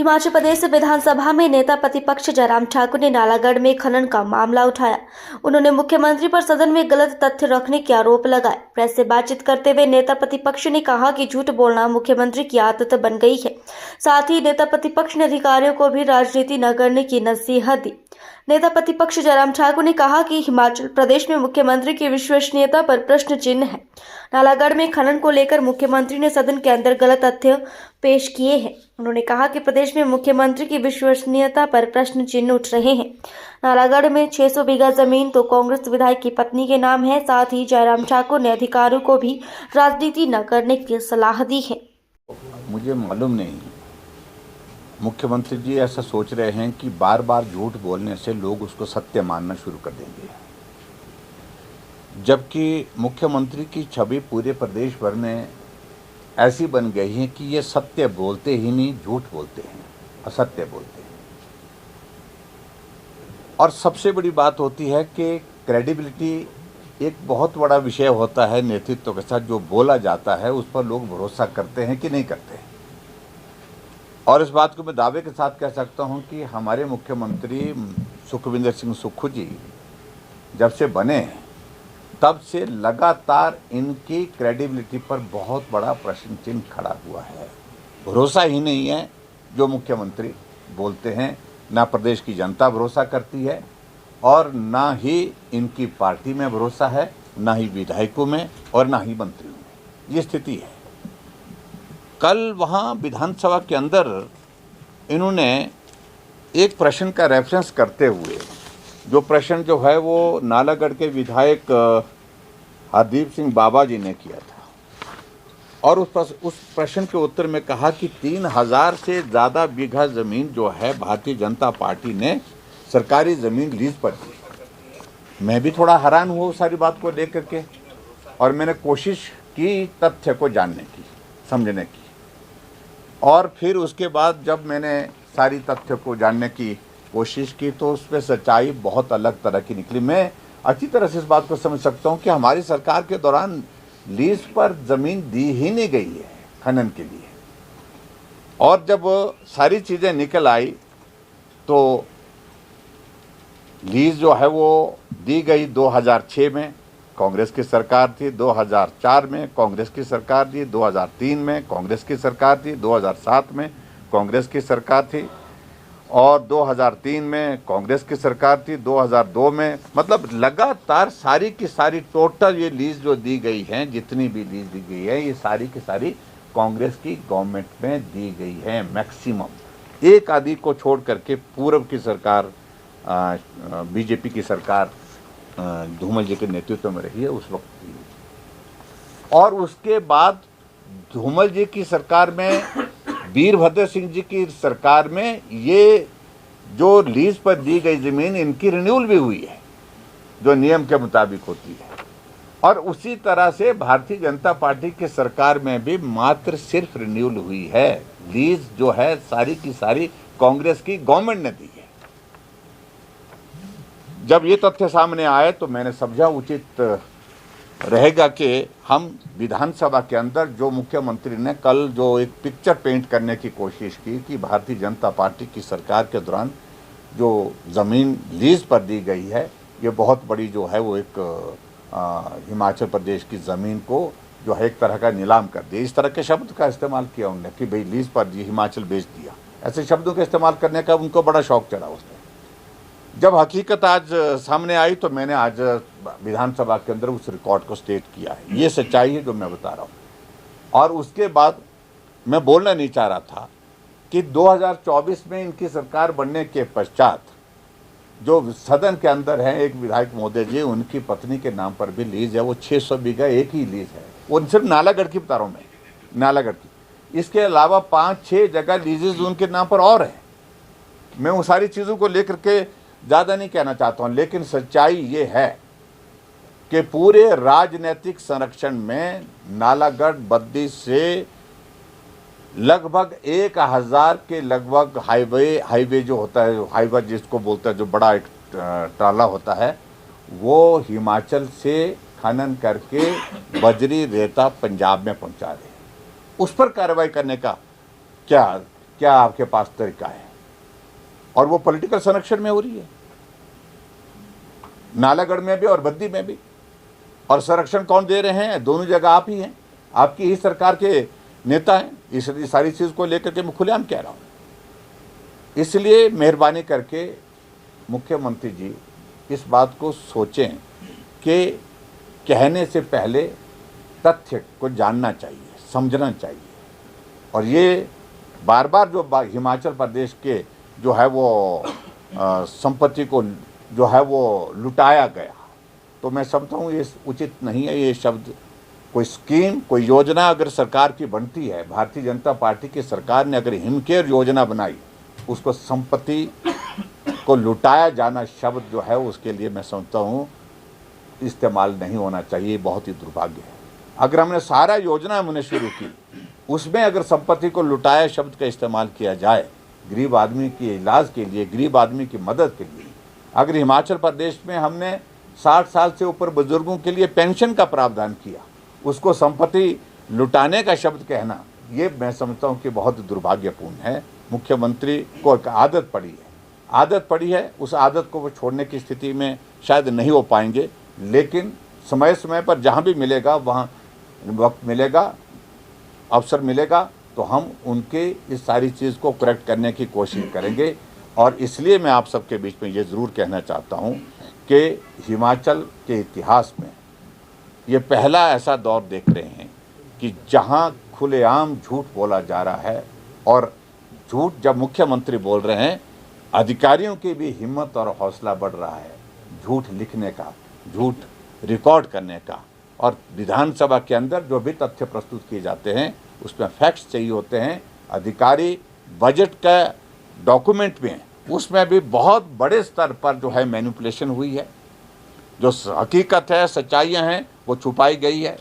हिमाचल प्रदेश विधानसभा में नेता प्रतिपक्ष जयराम ठाकुर ने नालागढ़ में खनन का मामला उठाया। उन्होंने मुख्यमंत्री पर सदन में गलत तथ्य रखने के आरोप लगाए। प्रेस से बातचीत करते हुए नेता प्रतिपक्ष ने कहा कि झूठ बोलना मुख्यमंत्री की आदत बन गई है। साथ ही नेता प्रतिपक्ष ने अधिकारियों को भी राजनीति न करने की नसीहत दी। नेता प्रतिपक्ष जयराम ठाकुर ने कहा कि हिमाचल प्रदेश में मुख्यमंत्री की विश्वसनीयता पर प्रश्न चिन्ह है। नालागढ़ में खनन को लेकर मुख्यमंत्री ने सदन के अंदर गलत तथ्य पेश किए हैं। उन्होंने कहा कि प्रदेश में मुख्यमंत्री की विश्वसनीयता पर प्रश्न चिन्ह उठ रहे हैं। नालागढ़ में 600 बीघा जमीन तो कांग्रेस विधायक की पत्नी के नाम है। साथ ही जयराम ठाकुर ने अधिकारियों को भी राजनीति न करने की सलाह दी है। मुझे मालूम नहीं, मुख्यमंत्री जी ऐसा सोच रहे हैं कि बार बार झूठ बोलने से लोग उसको सत्य मानना शुरू कर देंगे, जबकि मुख्यमंत्री की छवि पूरे प्रदेश भर में ऐसी बन गई है कि ये सत्य बोलते ही नहीं, झूठ बोलते हैं, असत्य बोलते हैं। और सबसे बड़ी बात होती है कि क्रेडिबिलिटी एक बहुत बड़ा विषय होता है नेतृत्व के साथ। जो बोला जाता है उस पर लोग भरोसा करते हैं कि नहीं करते हैं। और इस बात को मैं दावे के साथ कह सकता हूं कि हमारे मुख्यमंत्री सुखविंदर सिंह सुक्खू जी जब से बने हैं तब से लगातार इनकी क्रेडिबिलिटी पर बहुत बड़ा प्रश्न चिन्ह खड़ा हुआ है। भरोसा ही नहीं है जो मुख्यमंत्री बोलते हैं, ना प्रदेश की जनता भरोसा करती है और ना ही इनकी पार्टी में भरोसा है, ना ही विधायकों में और ना ही मंत्रियों में। ये स्थिति है। कल वहाँ विधानसभा के अंदर इन्होंने एक प्रश्न का रेफरेंस करते हुए, जो प्रश्न जो है वो नालागढ़ के विधायक हरदीप सिंह बाबा जी ने किया था, और उस प्रश्न के उत्तर में कहा कि 3000 से ज़्यादा बीघा ज़मीन जो है भारतीय जनता पार्टी ने सरकारी ज़मीन लीज पर दी। मैं भी थोड़ा हैरान हुआ उस सारी बात को लेकर के, और मैंने कोशिश की तथ्य को जानने की, समझने की। और फिर उसके बाद जब मैंने सारी तथ्य को जानने की कोशिश की तो उसमें सच्चाई बहुत अलग तरह की निकली। मैं अच्छी तरह से इस बात को समझ सकता हूँ कि हमारी सरकार के दौरान लीज पर ज़मीन दी ही नहीं गई है खनन के लिए। और जब सारी चीज़ें निकल आई तो लीज जो है वो दी गई 2006 में, कांग्रेस की सरकार थी। 2004 में कांग्रेस की सरकार थी। 2003 में कांग्रेस की सरकार थी। 2007 में कांग्रेस की सरकार थी और 2003 में कांग्रेस की सरकार थी। 2002 में, मतलब लगातार सारी की सारी टोटल ये लीज जो दी गई हैं, जितनी भी लीज दी गई है, ये सारी की सारी कांग्रेस की गवर्नमेंट में दी गई है मैक्सिमम। एक आदि को छोड़ करके पूर्व की सरकार, बीजेपी की सरकार धूमल जी के नेतृत्व में रही है उस वक्त की। और उसके बाद धूमल जी की सरकार में, वीरभद्र सिंह जी की सरकार में, ये जो लीज पर दी गई ज़मीन इनकी रिन्यूअल भी हुई है जो नियम के मुताबिक होती है। और उसी तरह से भारतीय जनता पार्टी की सरकार में भी मात्र सिर्फ रिन्यूअल हुई है। लीज जो है सारी की सारी कांग्रेस की गवर्नमेंट ने दी है। जब ये तथ्य सामने आए तो मैंने समझा उचित रहेगा कि हम विधानसभा के अंदर जो मुख्यमंत्री ने कल जो एक पिक्चर पेंट करने की कोशिश की कि भारतीय जनता पार्टी की सरकार के दौरान जो ज़मीन लीज पर दी गई है, ये बहुत बड़ी जो है वो एक हिमाचल प्रदेश की ज़मीन को जो है एक तरह का नीलाम कर दिया। इस तरह के शब्द का इस्तेमाल किया उन्होंने कि भाई लीज पर दी, हिमाचल बेच दिया। ऐसे शब्दों का इस्तेमाल करने का उनको बड़ा शौक चढ़ा उसमें। जब हकीकत आज सामने आई तो मैंने आज विधानसभा के अंदर उस रिकॉर्ड को स्टेट किया है। ये सच्चाई है जो मैं बता रहा हूँ। और उसके बाद मैं बोलना नहीं चाह रहा था कि 2024 में इनकी सरकार बनने के पश्चात जो सदन के अंदर है, एक विधायक महोदय जी, उनकी पत्नी के नाम पर भी लीज है। वो 600 बीघा एक ही लीज है, वो सिर्फ नालागढ़ की बता रहा हूँ मैं, नालागढ़ की। इसके अलावा 5-6 जगह लीजेज उनके नाम पर और है। मैं उन सारी चीज़ों को लेकर के ज़्यादा नहीं कहना चाहता हूँ, लेकिन सच्चाई ये है कि पूरे राजनीतिक संरक्षण में नालागढ़ बद्दी से लगभग 1000 के लगभग हाईवे जो होता है, हाईवे जिसको बोलते हैं, जो बड़ा एक टाला होता है, वो हिमाचल से खनन करके बजरी रेता पंजाब में पहुंचा रहे हैं। उस पर कार्रवाई करने का क्या क्या आपके पास तरीका है? और वो पॉलिटिकल संरक्षण में हो रही है, नालागढ़ में भी और बद्दी में भी। और संरक्षण कौन दे रहे हैं? दोनों जगह आप ही हैं, आपकी ही सरकार के नेता हैं। इस सारी चीज़ को लेकर के मैं खुलेआम कह रहा हूँ। इसलिए मेहरबानी करके मुख्यमंत्री जी इस बात को सोचें कि कहने से पहले तथ्य को जानना चाहिए, समझना चाहिए। और ये बार बार जो हिमाचल प्रदेश के जो है वो संपत्ति को जो है वो लुटाया गया, तो मैं समझता हूँ ये उचित नहीं है। ये शब्द, कोई स्कीम, कोई योजना अगर सरकार की बनती है, भारतीय जनता पार्टी की सरकार ने अगर हिमकेयर योजना बनाई, उसको संपत्ति को लुटाया जाना शब्द जो है उसके लिए मैं समझता हूँ इस्तेमाल नहीं होना चाहिए। बहुत ही दुर्भाग्य है। अगर हमने सारा योजना हमने शुरू की, उसमें अगर संपत्ति को लुटाया शब्द का इस्तेमाल किया जाए गरीब आदमी के इलाज के लिए, गरीब आदमी की मदद के लिए, अगर हिमाचल प्रदेश में हमने 60 साल से ऊपर बुजुर्गों के लिए पेंशन का प्रावधान किया, उसको संपत्ति लुटाने का शब्द कहना, ये मैं समझता हूँ कि बहुत दुर्भाग्यपूर्ण है। मुख्यमंत्री को एक आदत पड़ी है, उस आदत को वो छोड़ने की स्थिति में शायद नहीं हो पाएंगे। लेकिन समय समय पर जहाँ भी मिलेगा, वहाँ वक्त मिलेगा, अवसर मिलेगा, तो हम उनके इस सारी चीज़ को करेक्ट करने की कोशिश करेंगे। और इसलिए मैं आप सबके बीच में ये ज़रूर कहना चाहता हूँ कि हिमाचल के इतिहास में ये पहला ऐसा दौर देख रहे हैं कि जहाँ खुलेआम झूठ बोला जा रहा है। और झूठ जब मुख्यमंत्री बोल रहे हैं, अधिकारियों की भी हिम्मत और हौसला बढ़ रहा है झूठ लिखने का, झूठ रिकॉर्ड करने का। और विधानसभा के अंदर जो भी तथ्य प्रस्तुत किए जाते हैं उसमें फैक्ट्स चाहिए होते हैं। अधिकारी बजट का डॉक्यूमेंट में, उसमें भी बहुत बड़े स्तर पर जो है मैनिपुलेशन हुई है। जो हकीकत है, सच्चाइयाँ हैं, वो छुपाई गई है।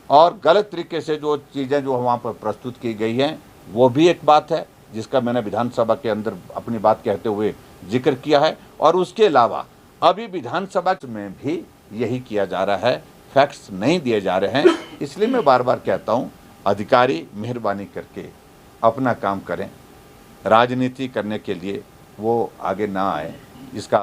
और गलत तरीके से जो चीज़ें जो वहाँ पर प्रस्तुत की गई हैं, वो भी एक बात है जिसका मैंने विधानसभा के अंदर अपनी बात कहते हुए जिक्र किया है। और उसके अलावा अभी विधानसभा में भी यही किया जा रहा है, फैक्ट्स नहीं दिए जा रहे हैं। इसलिए मैं बार बार कहता हूँ, अधिकारी मेहरबानी करके अपना काम करें, राजनीति करने के लिए वो आगे ना आए। इसका